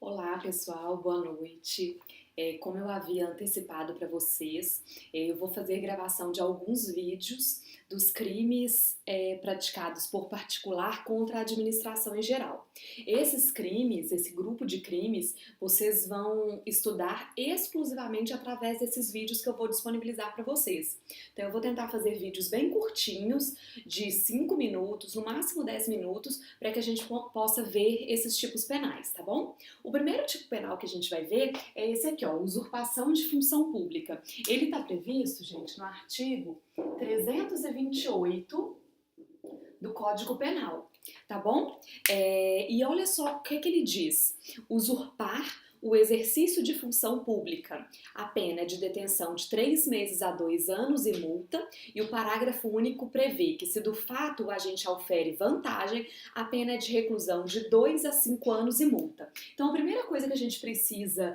Olá, pessoal, boa noite. Como eu havia antecipado para vocês, eu vou fazer gravação de alguns vídeos dos crimes praticados por particular contra a administração em geral. Esses crimes, esse grupo de crimes, vocês vão estudar exclusivamente através desses vídeos que eu vou disponibilizar para vocês. Então, eu vou tentar fazer vídeos bem curtinhos, de 5 minutos, no máximo 10 minutos, para que a gente possa ver esses tipos penais, tá bom? O primeiro tipo penal que a gente vai ver é esse aqui, ó, usurpação de função pública. Ele está previsto, gente, no artigo 328 do Código Penal, tá bom? E olha só o que ele diz: usurpar o exercício de função pública. A pena é de detenção de 3 meses a 2 anos e multa, e o parágrafo único prevê que, se do fato o agente aufere vantagem, a pena é de reclusão de 2 a 5 anos e multa. Então, a primeira coisa que a gente precisa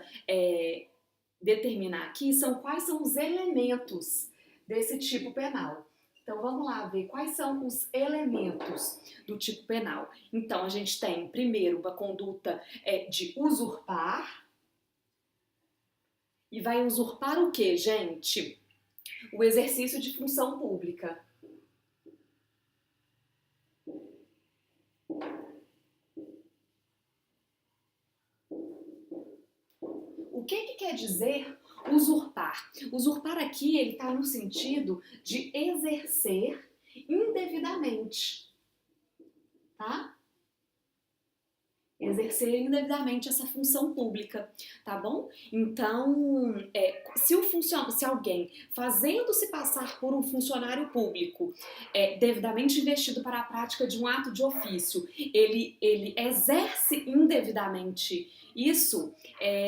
determinar aqui são quais são os elementos desse tipo penal. Então vamos lá ver quais são os elementos do tipo penal. Então a gente tem primeiro uma conduta de usurpar. E vai usurpar o que, gente? O exercício de função pública. O que quer dizer usurpar? Usurpar aqui, ele está no sentido de exercer indevidamente, tá? Exercer indevidamente essa função pública, tá bom? Então, se alguém, fazendo-se passar por um funcionário público, devidamente investido para a prática de um ato de ofício, ele exerce indevidamente isso,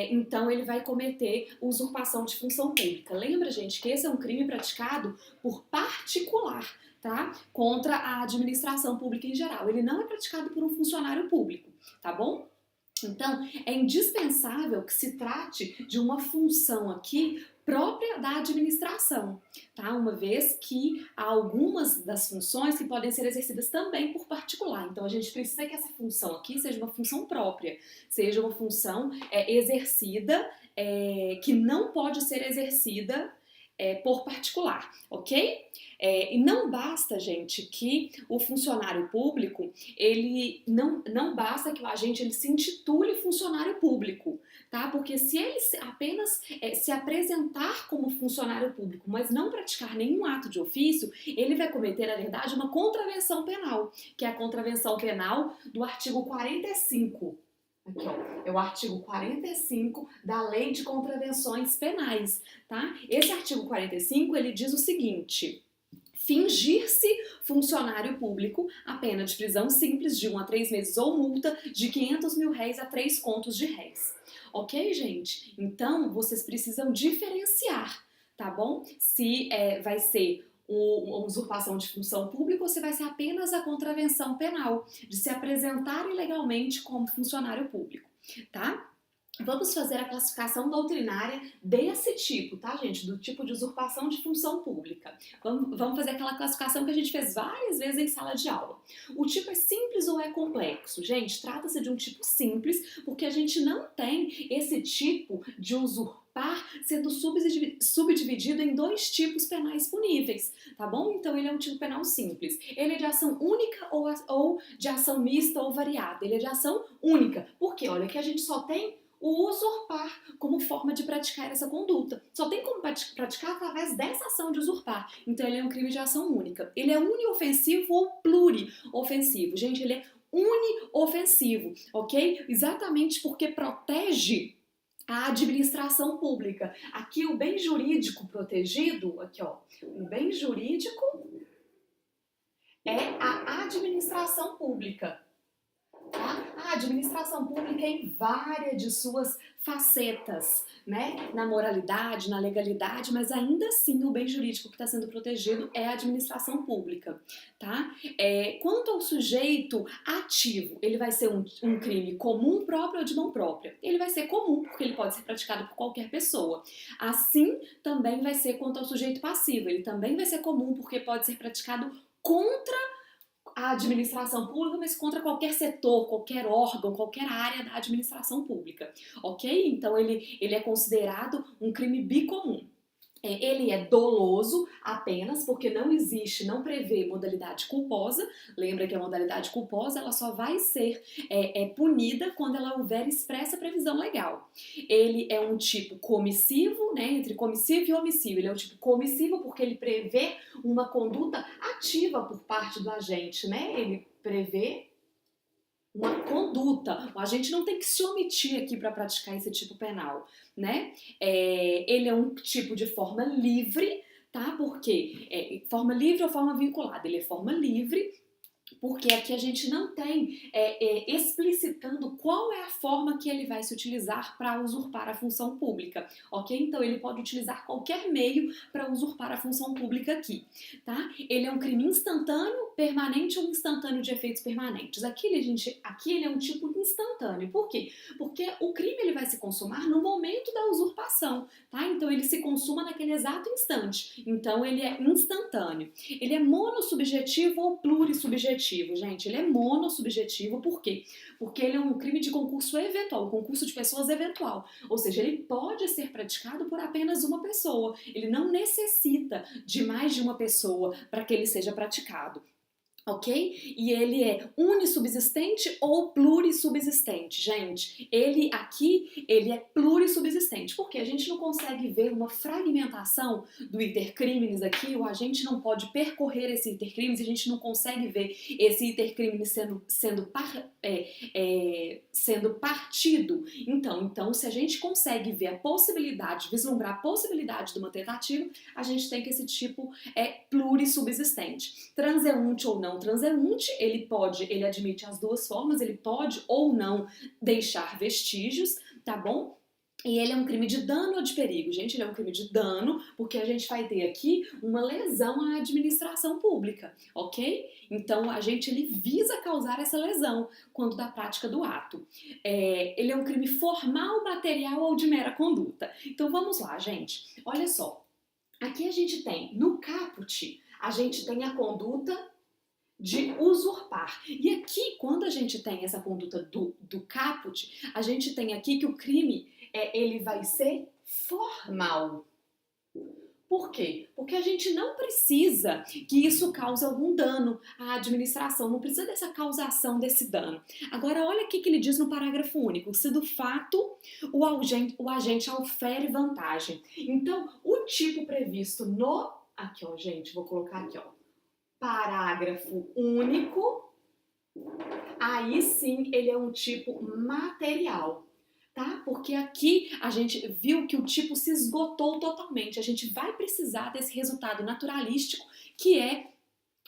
então ele vai cometer usurpação de função pública. Lembra, gente, que esse é um crime praticado por particular, tá? Contra a administração pública em geral. Ele não é praticado por um funcionário público, tá bom? Então, é indispensável que se trate de uma função aqui própria da administração, tá? Uma vez que há algumas das funções que podem ser exercidas também por particular. Então, a gente precisa que essa função aqui seja uma função própria, seja uma função exercida, que não pode ser exercida por particular, ok? E não basta, gente, que o funcionário público, ele não basta que o agente ele se intitule funcionário público, tá? Porque se ele apenas se apresentar como funcionário público, mas não praticar nenhum ato de ofício, ele vai cometer, na verdade, uma contravenção penal, que é a contravenção penal do artigo 45. Aqui, ó, é o artigo 45 da Lei de Contravenções Penais, tá? Esse artigo 45, ele diz o seguinte: fingir-se funcionário público, a pena de prisão simples de 1 a 3 meses ou multa de 500 mil réis a 3 contos de réis. Ok, gente? Então, vocês precisam diferenciar, tá bom? Se vai ser uma usurpação de função pública ou se vai ser apenas a contravenção penal de se apresentar ilegalmente como funcionário público, tá? Vamos fazer a classificação doutrinária desse tipo, tá, gente? Do tipo de usurpação de função pública. Vamos fazer aquela classificação que a gente fez várias vezes em sala de aula. O tipo é simples ou é complexo? Gente, trata-se de um tipo simples, porque a gente não tem esse tipo de usurpar sendo subdividido em 2 tipos penais puníveis, tá bom? Então ele é um tipo penal simples. Ele é de ação única ou de ação mista ou variada. Ele é de ação única. Por quê? Olha, que a gente só tem o usurpar como forma de praticar essa conduta. Só tem como praticar através dessa ação de usurpar. Então ele é um crime de ação única. Ele é uniofensivo ou pluriofensivo. Gente, ele é uniofensivo, ok? Exatamente porque protege a administração pública. Aqui o bem jurídico protegido, aqui ó, o bem jurídico é a administração pública. Tá? A administração pública em várias de suas facetas, né? Na moralidade, na legalidade, mas ainda assim o bem jurídico que está sendo protegido é a administração pública, tá? Quanto ao sujeito ativo, ele vai ser um crime comum, próprio ou de mão própria. Ele vai ser comum, porque ele pode ser praticado por qualquer pessoa. Assim, também vai ser quanto ao sujeito passivo. Ele também vai ser comum, porque pode ser praticado contra a administração pública, mas contra qualquer setor, qualquer órgão, qualquer área da administração pública, ok? Então ele é considerado um crime bicomum. Ele é doloso apenas porque não existe, não prevê modalidade culposa. Lembra que a modalidade culposa ela só vai ser punida quando ela houver expressa previsão legal. Ele é um tipo comissivo, né, entre comissivo e omissivo. Ele é um tipo comissivo porque ele prevê uma conduta ativa por parte do agente, né? Ele prevê uma conduta. O agente não tem que se omitir aqui para praticar esse tipo penal, né? Ele é um tipo de forma livre, tá? Porque forma livre ou forma vinculada? Ele é forma livre porque aqui a gente não tem explicitando qual é a forma que ele vai se utilizar para usurpar a função pública, ok? Então ele pode utilizar qualquer meio para usurpar a função pública aqui, tá? Ele é um crime instantâneo, permanente ou instantâneo de efeitos permanentes. Aqui ele é um tipo instantâneo. Por quê? Porque o crime ele vai se consumar no momento da usurpação, tá? Então ele se consuma naquele exato instante. Então ele é instantâneo. Ele é monossubjetivo ou plurissubjetivo. Gente, ele é monossubjetivo, por quê? Porque ele é um crime de concurso eventual, um concurso de pessoas eventual, ou seja, ele pode ser praticado por apenas uma pessoa, ele não necessita de mais de uma pessoa para que ele seja praticado. Ok? E ele é unissubsistente ou plurissubsistente, gente. Ele é plurissubsistente, porque a gente não consegue ver uma fragmentação do intercrimes aqui, o agente não pode percorrer esse intercrimes, a gente não consegue ver esse intercrimes sendo partido. Então, se a gente consegue ver a possibilidade, vislumbrar a possibilidade de uma tentativa, a gente tem que esse tipo é plurissubsistente. Transeunte ou não transeunte, ele admite as duas formas, ele pode ou não deixar vestígios, tá bom? E ele é um crime de dano ou de perigo. Gente, ele é um crime de dano, porque a gente vai ter aqui uma lesão à administração pública, ok? Então, a gente ele visa causar essa lesão quando da prática do ato. Ele é um crime formal, material ou de mera conduta. Então, vamos lá, gente. Olha só. Aqui a gente tem, no caput, a gente tem a conduta de usurpar. E aqui, quando a gente tem essa conduta do caput, a gente tem aqui que o crime ele vai ser formal. Por quê? Porque a gente não precisa que isso cause algum dano à administração, não precisa dessa causação desse dano. Agora, olha o que ele diz no parágrafo único. Se do fato o agente aufere vantagem. Então, o tipo previsto no... Aqui, ó, gente, vou colocar aqui, ó. Parágrafo único, aí sim ele é um tipo material, tá? Porque aqui a gente viu que o tipo se esgotou totalmente. A gente vai precisar desse resultado naturalístico que é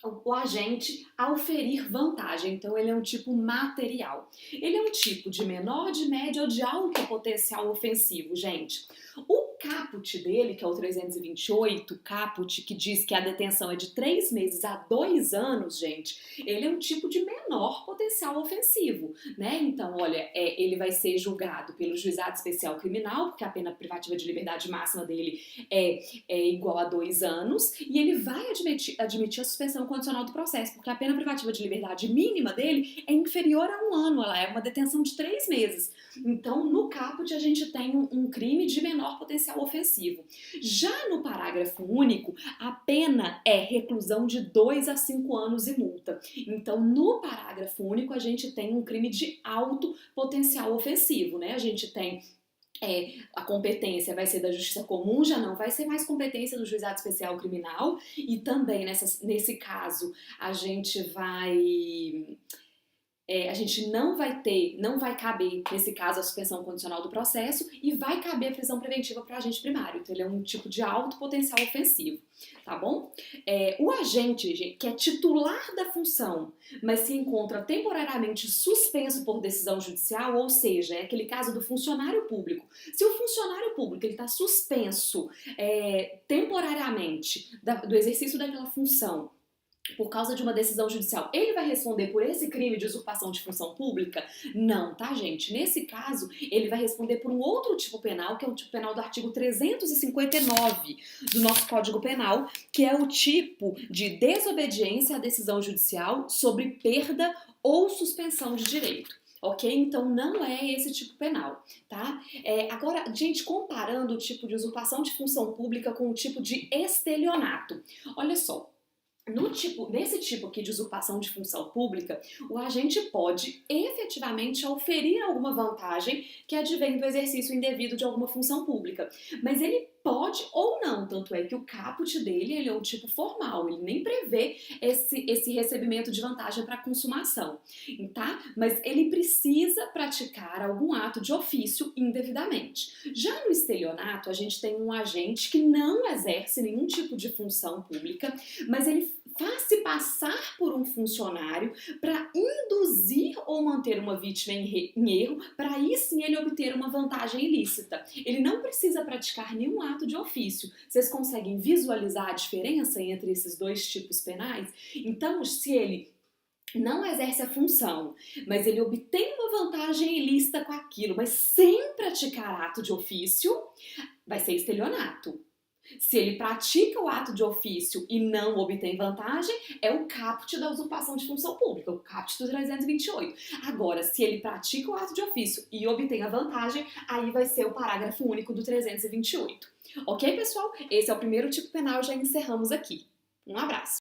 o agente auferir vantagem. Então ele é um tipo material. Ele é um tipo de menor, de médio ou de alto potencial ofensivo, gente. O caput dele, que é o 328, caput, que diz que a detenção é de 3 meses a 2 anos, gente, ele é um tipo de menor potencial ofensivo, né? Então, olha, ele vai ser julgado pelo juizado especial criminal, porque a pena privativa de liberdade máxima dele é igual a 2 anos, e ele vai admitir a suspensão condicional do processo, porque a pena privativa de liberdade mínima dele é inferior a 1 ano, ela é uma detenção de 3 meses. Então, no caput, a gente tem um crime de menor potencial ofensivo. Já no parágrafo único, a pena é reclusão de 2 a 5 anos e multa. Então, no parágrafo único, a gente tem um crime de alto potencial ofensivo, né? A gente tem a competência vai ser da justiça comum, já não vai ser mais competência do juizado especial criminal, e também nesse caso a gente não vai caber, nesse caso, a suspensão condicional do processo e vai caber a prisão preventiva para o agente primário. Então, ele é um tipo de alto potencial ofensivo, tá bom? O agente, gente, que é titular da função, mas se encontra temporariamente suspenso por decisão judicial, ou seja, é aquele caso do funcionário público. Se o funcionário público está suspenso temporariamente do exercício daquela função, por causa de uma decisão judicial, ele vai responder por esse crime de usurpação de função pública? Não, tá, gente? Nesse caso, ele vai responder por um outro tipo penal, que é o tipo penal do artigo 359 do nosso Código Penal, que é o tipo de desobediência à decisão judicial sobre perda ou suspensão de direito. Ok? Então não é esse tipo penal, tá? Agora, gente, comparando o tipo de usurpação de função pública com o tipo de estelionato. Olha só. Nesse tipo aqui de usurpação de função pública, o agente pode efetivamente oferir alguma vantagem que advém do exercício indevido de alguma função pública. Mas ele pode ou não, tanto é que o caput dele ele é um tipo formal, ele nem prevê esse recebimento de vantagem para consumação, tá? Mas ele precisa praticar algum ato de ofício indevidamente. Já no estelionato, a gente tem um agente que não exerce nenhum tipo de função pública, mas ele faz-se passar por um funcionário para induzir ou manter uma vítima em erro, para aí sim ele obter uma vantagem ilícita. Ele não precisa praticar nenhum ato de ofício. Vocês conseguem visualizar a diferença entre esses dois tipos penais? Então, se ele não exerce a função, mas ele obtém uma vantagem ilícita com aquilo, mas sem praticar ato de ofício, vai ser estelionato. Se ele pratica o ato de ofício e não obtém vantagem, é o caput da usurpação de função pública, o caput do 328. Agora, se ele pratica o ato de ofício e obtém a vantagem, aí vai ser o parágrafo único do 328. Ok, pessoal? Esse é o primeiro tipo penal, já encerramos aqui. Um abraço!